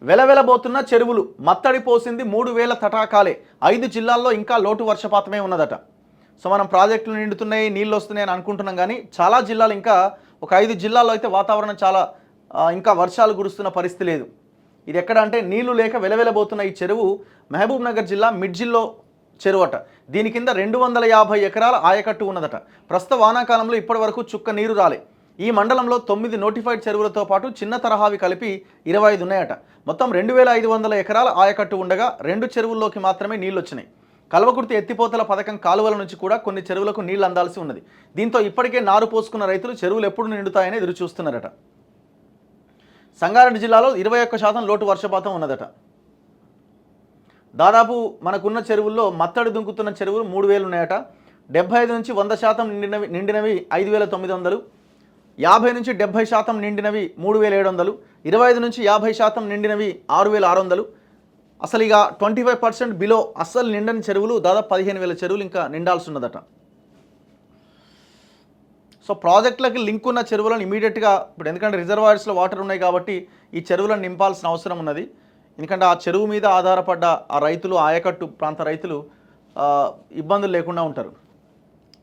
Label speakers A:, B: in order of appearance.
A: వెలవెలబోతున్న చెరువులు మత్తడి పోసింది 3000 తటాకాలే 5 జిల్లాల్లో ఇంకా లోటు వర్షపాతమే ఉన్నదట. సో మనం ప్రాజెక్టులు నిండుతున్నాయి, నీళ్ళు వస్తున్నాయని అనుకుంటున్నాం కానీ చాలా జిల్లాలు ఇంకా ఒక 5 జిల్లాల్లో అయితే వాతావరణం చాలా ఇంకా వర్షాలు కురుస్తున్న పరిస్థితి లేదు. ఇది ఎక్కడ అంటే నీళ్లు లేక వెలవెలబోతున్న ఈ చెరువు మహబూబ్ నగర్ జిల్లా మిడ్జిల్లో చెరువు అట. దీని కింద 250 ఎకరాల ఆయకట్టు ఉన్నదట. ప్రస్తుత వానాకాలంలో ఇప్పటి వరకు చుక్క నీరు రాలే. ఈ మండలంలో 9 నోటిఫైడ్ చెరువులతో పాటు చిన్న తరహావి కలిపి 25 ఉన్నాయట. మొత్తం 2500 ఎకరాల ఆయకట్టు ఉండగా 2 చెరువుల్లోకి మాత్రమే నీళ్లు వచ్చినాయి. కల్వకుర్తి ఎత్తిపోతల పథకం కాలువల నుంచి కూడా కొన్ని చెరువులకు నీళ్లు అందాల్సి ఉన్నది. దీంతో ఇప్పటికే నారు పోసుకున్న రైతులు చెరువులు ఎప్పుడు నిండుతాయని ఎదురు చూస్తున్నారట. సంగారెడ్డి జిల్లాలో 21% లోటు వర్షపాతం ఉన్నదట. దాదాపు మనకున్న చెరువుల్లో మత్తడి దుంకుతున్న చెరువులు 3000 ఉన్నాయట. 75 నుంచి 100% నిండినవి 5900, 50 నుంచి 70% నిండినవి 3700, 25 నుంచి 50% నిండినవి 6600. అసలు ఇక 25% బిలో అస్సలు నిండని చెరువులు దాదాపు 15000 చెరువులు ఇంకా నిండాల్సి ఉన్నదట. సో ప్రాజెక్టులకి లింక్ ఉన్న చెరువులను ఇమీడియట్గా ఇప్పుడు ఎందుకంటే రిజర్వాయర్స్లో వాటర్ ఉన్నాయి కాబట్టి ఈ చెరువులను నింపాల్సిన అవసరం ఉన్నది. ఎందుకంటే ఆ చెరువు మీద ఆధారపడ్డ ఆ రైతులు, ఆయకట్టు ప్రాంత రైతులు ఇబ్బందులు లేకుండా ఉంటారు.